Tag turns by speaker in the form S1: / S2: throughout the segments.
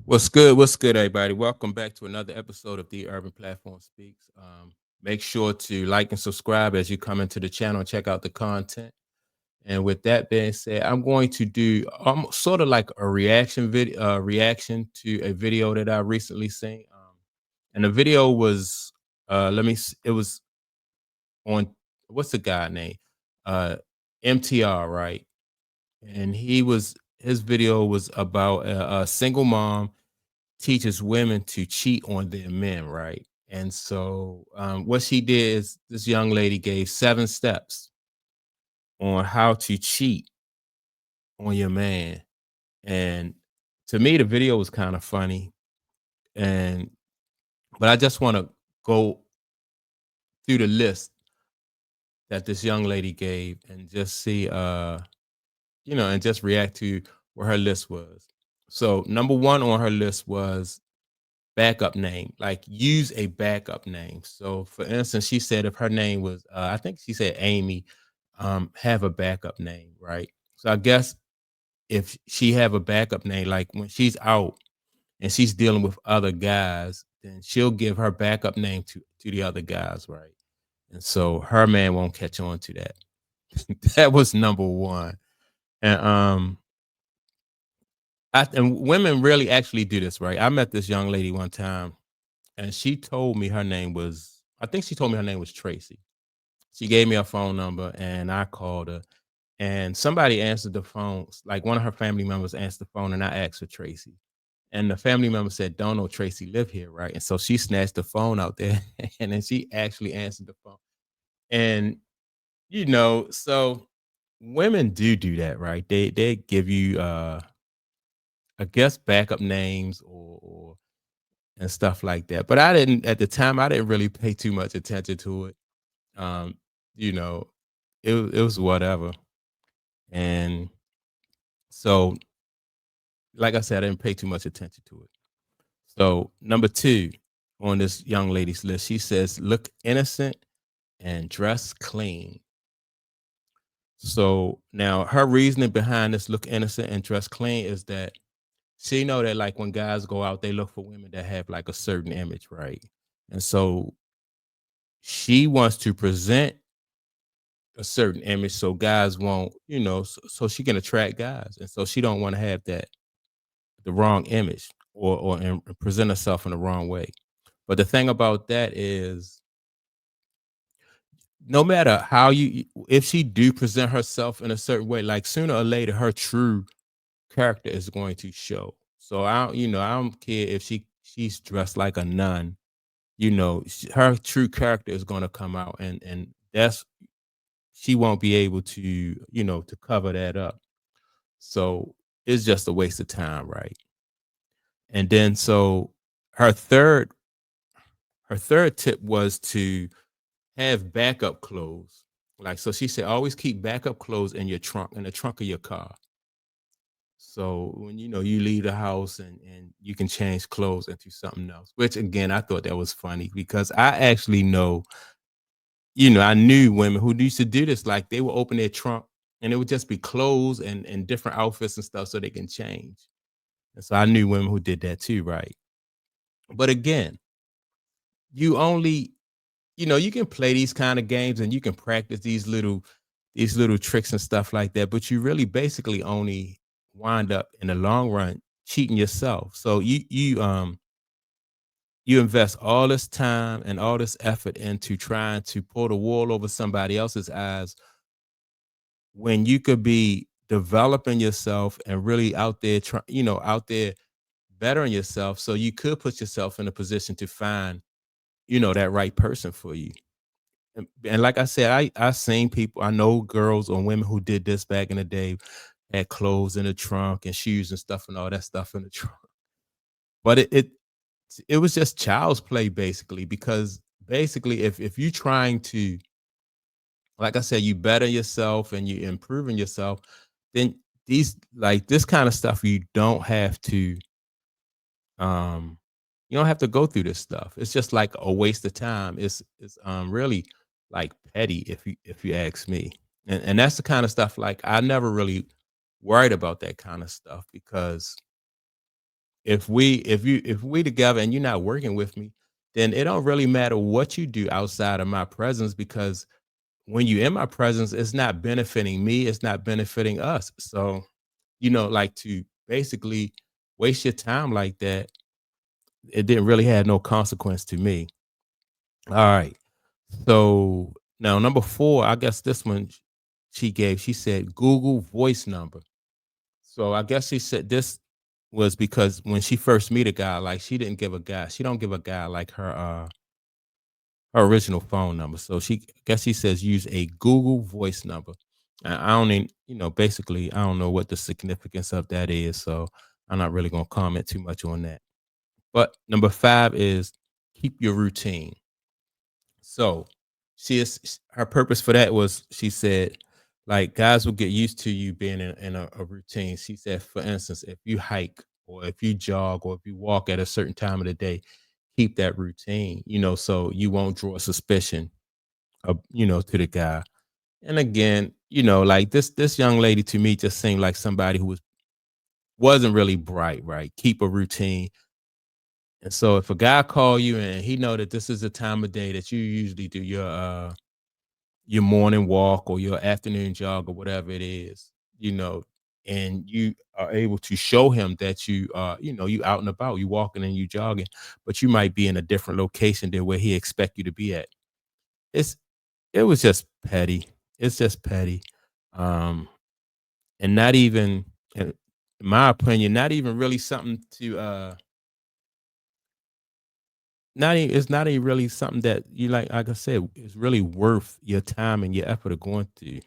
S1: What's good? What's good, everybody? Welcome back to another episode of the Urban Platform Speaks. Make sure to like and subscribe as you come into the channel and check out the content. And with that being said, I'm going to do sort of like a reaction video, reaction to a video that I recently seen. And the video was, it was on what's the guy name? Uh, MTR, right? And his video was about a single mom teaches women to cheat on their men, right? And so, what she did is this young lady gave 7 steps on how to cheat on your man. And to me, the video was kind of funny. And but I just want to go through the list that this young lady gave and just see, and just react to what her list was. So, number one on her list was backup name, like use a backup name. So for instance, she said if her name was I think she said Amy, have a backup name, right? So I guess if she have a backup name, like when she's out and she's dealing with other guys, then she'll give her backup name to the other guys, right? And so her man won't catch on to that. That was number one. And and women really actually do this, right? I met this young lady one time and she told me her name was, I think she told me her name was Tracy. She gave me her phone number and I called her and somebody answered the phone, like one of her family members answered the phone and I asked for Tracy. And the family member said, "Don't know Tracy live here, right?" And so she snatched the phone out there and then she actually answered the phone. And so women do that, right? They give you I guess backup names or and stuff like that. But I didn't at the time. I didn't really pay too much attention to it. Um, you know, it was whatever. And so, like I said, I didn't pay too much attention to it. So, number two on this young lady's list, she says, "Look innocent and dress clean." So now her reasoning behind this "look innocent and dress clean" is that she know that like when guys go out, they look for women that have like a certain image, right? And so she wants to present a certain image so guys won't, so she can attract guys. And so she don't want to have that the wrong image or and present herself in the wrong way. But the thing about that is no matter how if she do present herself in a certain way, like sooner or later her true character is going to show. So I don't care if she's dressed like a nun, her true character is going to come out and that's she won't be able to, to cover that up. So it's just a waste of time, right? And then so her third her third tip was to have backup clothes. Like so she said always keep backup clothes in the trunk of your car. So when you leave the house and you can change clothes into something else, which again I thought that was funny because I actually know, I knew women who used to do this. Like they would open their trunk and it would just be clothes and different outfits and stuff so they can change. And so I knew women who did that too, right? But again, you only, you can play these kind of games and you can practice these little tricks and stuff like that, but you really basically only wind up in the long run cheating yourself. So you invest all this time and all this effort into trying to pull the wool over somebody else's eyes when you could be developing yourself and really out there out there bettering yourself so you could put yourself in a position to find, that right person for you. And like I said, I seen people, I know girls or women who did this back in the day, had clothes in the trunk and shoes and stuff and all that stuff in the trunk. But it was just child's play basically, because basically if you trying to, like I said, you better yourself and you improving yourself, then this kind of stuff um you don't have to go through this stuff. It's just like a waste of time. It's really like petty if you ask me. And that's the kind of stuff like I never really worried about that kind of stuff because if we together and you're not working with me, then it don't really matter what you do outside of my presence because when you're in my presence, it's not benefiting me, it's not benefiting us. So, like to basically waste your time like that, it didn't really have no consequence to me. All right. So now number four, I guess this one she said Google voice number. So I guess she said this was because when she first meet a guy, like she don't give a guy like her original phone number. So she says use a Google voice number. I don't even, basically I don't know what the significance of that is. So I'm not really gonna comment too much on that. But number five is keep your routine. So her purpose for that was she said, like guys will get used to you being in a routine. She said, for instance, if you hike or if you jog or if you walk at a certain time of the day, keep that routine, so you won't draw suspicion of, to the guy. And again, like this young lady to me just seemed like somebody who wasn't really bright, right? Keep a routine. And so if a guy call you and he know that this is the time of day that you usually do your morning walk or your afternoon jog or whatever it is, you know, and you are able to show him that you out and about, you walking and you jogging, but you might be in a different location than where he expect you to be at. It's it was just petty. It's just petty. Um, and not even in my opinion, not even really something to not even really something that you like I said, is really worth your time and your effort of going through.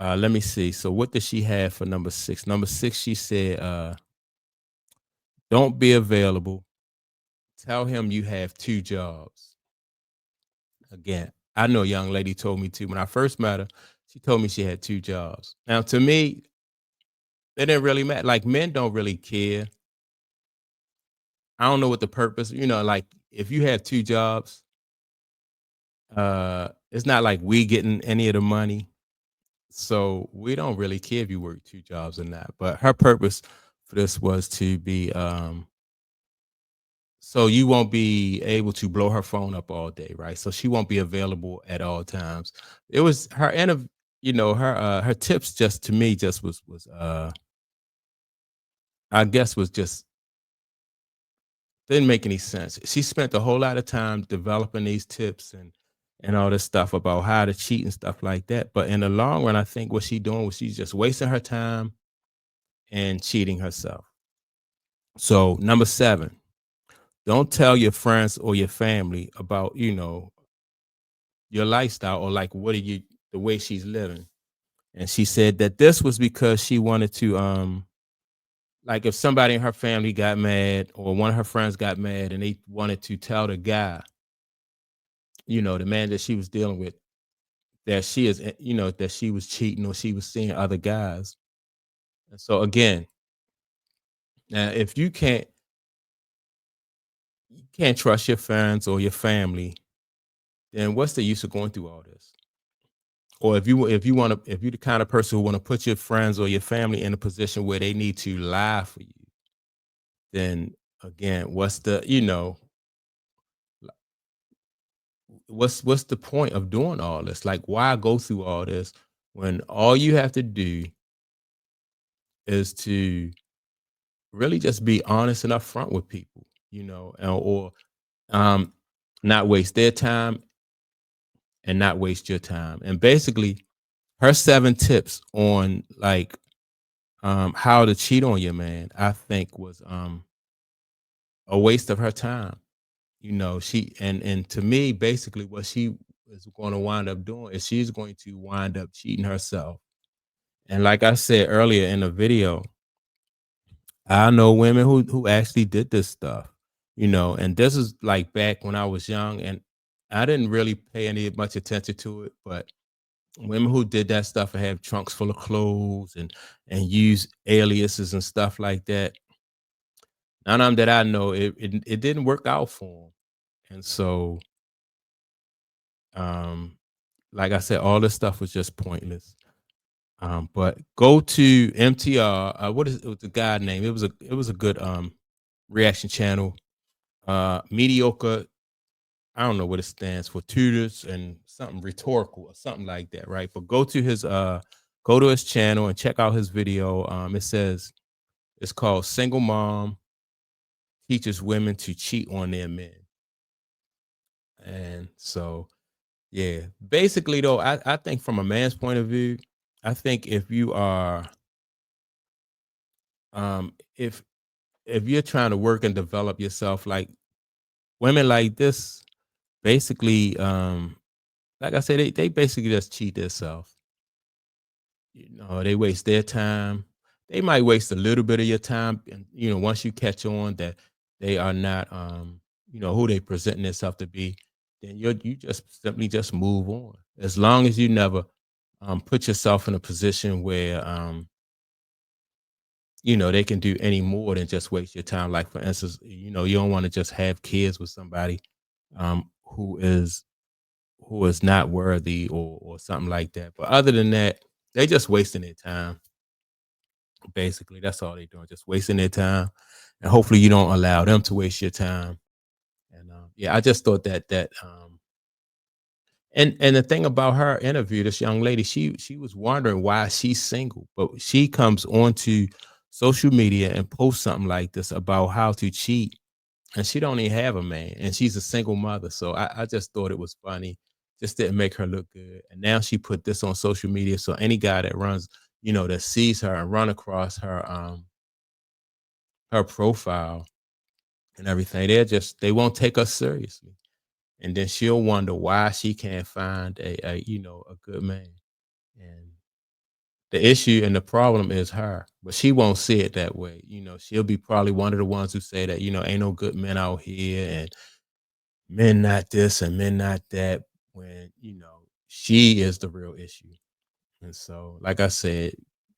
S1: Let me see. So what does she have for number six? Number six, she said, don't be available. Tell him you have two jobs. Again, I know a young lady told me to when I first met her, she told me she had two jobs. Now, to me, it didn't really matter. Like men don't really care. I don't know what the purpose, like if you have two jobs, it's not like we getting any of the money. So we don't really care if you work two jobs or not. But her purpose for this was to be so you won't be able to blow her phone up all day, right? So she won't be available at all times. It was her end of her tips just to me just was I guess was just didn't make any sense. She spent a whole lot of time developing these tips and all this stuff about how to cheat and stuff like that. But in the long run, I think what she doing was she's just wasting her time and cheating herself. So number seven, don't tell your friends or your family about, your lifestyle or like what are you the way she's living. And she said that this was because she wanted to like if somebody in her family got mad or one of her friends got mad and they wanted to tell the guy, the man that she was dealing with that she is that she was cheating or she was seeing other guys. And so again, now if you can't trust your friends or your family, then what's the use of going through all this? Or if you want to if you're the kind of person who want to put your friends or your family in a position where they need to lie for you, then again, what's the point of doing all this? Like, why go through all this when all you have to do is to really just be honest and upfront with people, or um, not waste their time and not waste your time. And basically, her seven tips on like how to cheat on your man, I think was a waste of her time. She and to me, basically what she is going to wind up doing is she's going to wind up cheating herself. And like I said earlier in the video, I know women who actually did this stuff, and this is like back when I was young and I didn't really pay any much attention to it, but women who did that stuff and have trunks full of clothes and use aliases and stuff like that. None of them that I know, it didn't work out for them. And so, um, like I said, all this stuff was just pointless. But go to MTR. What is it was the guy name? It was a good reaction channel. Mediocre, I don't know what it stands for, tutors and something rhetorical or something like that, right? But go to his channel and check out his video. It says it's called Single Mom Teaches Women to Cheat on Their Men. And so, yeah, basically though, I think from a man's point of view, I think if you are if you're trying to work and develop yourself, like women like this, basically, like I said, they basically just cheat themselves. You know, they waste their time. They might waste a little bit of your time, and once you catch on that they are not, who they presenting themselves to be, then you just simply just move on. As long as you never put yourself in a position where they can do any more than just waste your time. Like for instance, you don't want to just have kids with somebody who is not worthy or something like that. But other than that, they just wasting their time. Basically, that's all they're doing, just wasting their time. And hopefully you don't allow them to waste your time. And yeah, I just thought that and the thing about her interview, this young lady, she was wondering why she's single, but she comes onto social media and posts something like this about how to cheat, and she don't even have a man, and she's a single mother. So I just thought it was funny. Just didn't make her look good. And now she put this on social media. So any guy that runs, that sees her and run across her profile and everything, they won't take us seriously. And then she'll wonder why she can't find a good man. And the issue and the problem is her, but she won't see it that way. She'll be probably one of the ones who say that, ain't no good men out here, and men not this and men not that, when she is the real issue. And so, like I said,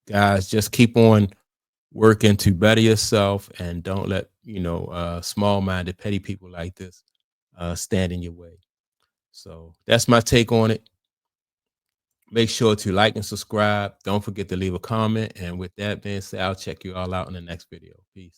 S1: guys, just keep on working to better yourself, and don't let small-minded petty people like this stand in your way. So that's my take on it. Make sure to like and subscribe. Don't forget to leave a comment. And with that being said, I'll check you all out in the next video. Peace.